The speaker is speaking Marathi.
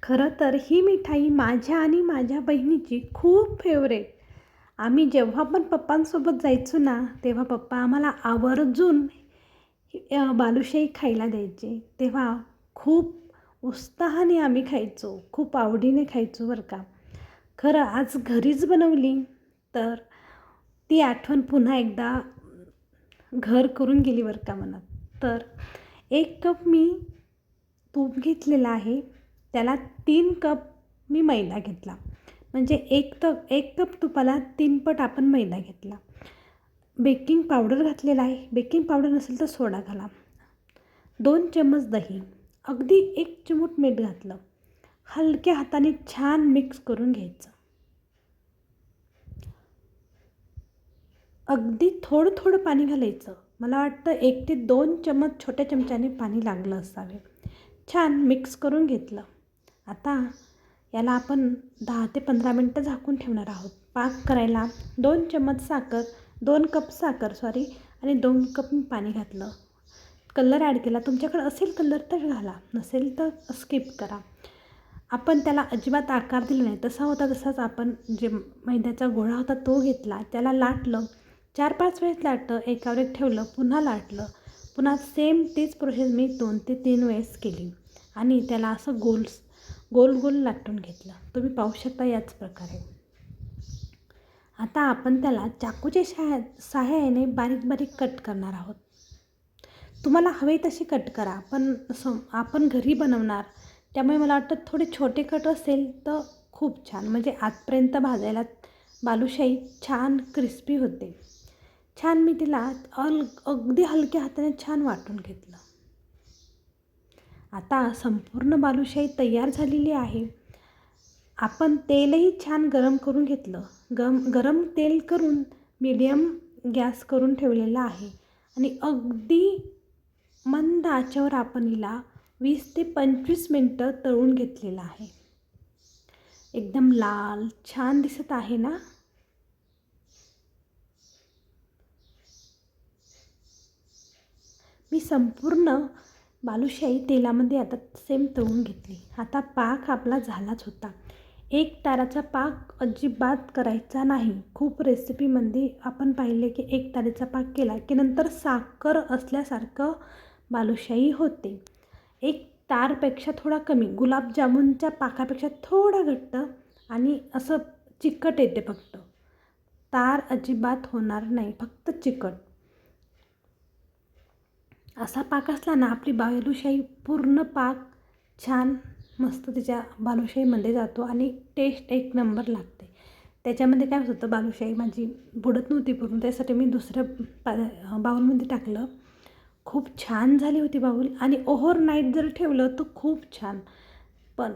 खरं तर ही मिठाई माझ्या आणि माझ्या बहिणीची खूप फेवरेट. आम्ही जेव्हा पण पप्पांसोबत जायचो ना, तेव्हा पप्पा आम्हाला आवर्जून बालुशाही खायला द्यायचे. तेव्हा खूप उत्साहाने आम्ही खायचो. खूप आवडीने खायचो बरं का. खरं आज घरीच बनवली तर ती आठवण पुन्हा एकदा घर करून गेली बरं का मनात. तर 1 कप मी तूप घेतलेलं आहे. त्याला 3 कप मी मैदा घेतला. म्हणजे 1 कप तुपाला 3 पट आपण मैदा घेतला. बेकिंग पावडर घातलेला आहे. बेकिंग पावडर नसेल तर सोडा घाला. 2 चम्मच दही, अगदी 1 चिमूट मीठ घातलं. हलक्या हाताने छान मिक्स करून घ्यायचं. अगदी थोडं थोडं पाणी घालायचं. मला वाटतं 1 ते 2 चम्मच छोट्या चमच्याने पाणी लागलं असावे. छान मिक्स करून घेतलं. आता याला आपण 10 ते 15 मिनटं झाकून ठेवणार आहोत. पाक करायला 2 चम्मच साखर, 2 कप साखर आणि 2 कप मी पाणी घातलं. कलर ॲड केला. तुमच्याकडे असेल कलर तर घाला, नसेल तर स्किप करा. आपण त्याला अजिबात आकार दिला नाही. तसा होता तसाच आपण जे मैद्याचा गोळा होता तो घेतला. त्याला लाटलं. 4-5 वेळेस लाटलं. एकावर एक ठेवलं. पुन्हा लाटलं. पुन्हा सेम तीच प्रोसेस मी 2 ते 3 वेळेस केली आणि त्याला असं गोल गोल लाटून घेतलं. तुम्ही पाहू शकता याच प्रकारे. आता आपण त्याला चाकूच्या सहाय्याने बारीक बारीक कट करणार आहोत. तुम्हाला हवे तशी कट करा. पण आपण घरी बनवणार त्यामुळे मला वाटतं थोडे छोटे कट असेल तर खूप छान. म्हणजे आतपर्यंत भाजायला बालुशाही छान क्रिस्पी होते. छान मी तिला अगदी हलक्या हाताने छान वाटून घेतलं. आता संपूर्ण बालुशाही तयार झालेली आहे. आपण तेलही छान गरम करून घेतलं. गरम तेल करून मीडियम गॅस करून ठेवलेला आहे आणि अगदी मंद आचेवर आपण हिला 20 ते 25 मिनटं तळून घेतलेलं आहे. एकदम लाल छान दिसत आहे ना. मी संपूर्ण बालुशाही तेलामध्ये आता सेम तळून घेतली. आता पाक आपला झालाच होता. 1 ताराचा पाक अजिबात करायचा नाही. खूप रेसिपीमध्ये आपण पाहिले की 1 तारेचा पाक केला की नंतर साखर असल्यासारखं बालुशाही होते. 1 तारपेक्षा थोडा कमी, गुलाबजामुनच्या पाकापेक्षा थोडा घट्ट आणि असं चिकट येते फक्त. तार अजिबात होणार नाही, फक्त चिकट. असा पाक असला ना आपली बालुशाही पूर्ण पाक छान मस्त तिच्या बालुशाहीमध्ये जातो आणि टेस्ट 1 नंबर लागते. त्याच्यामध्ये काय होतं, बालुशाही माझी बुडत नव्हती पूर्ण, त्यासाठी मी दुसऱ्या बाउलमध्ये टाकलं. खूप छान झाली होती बाउल आणि ओव्हरनाईट जर ठेवलं तर खूप छान. पण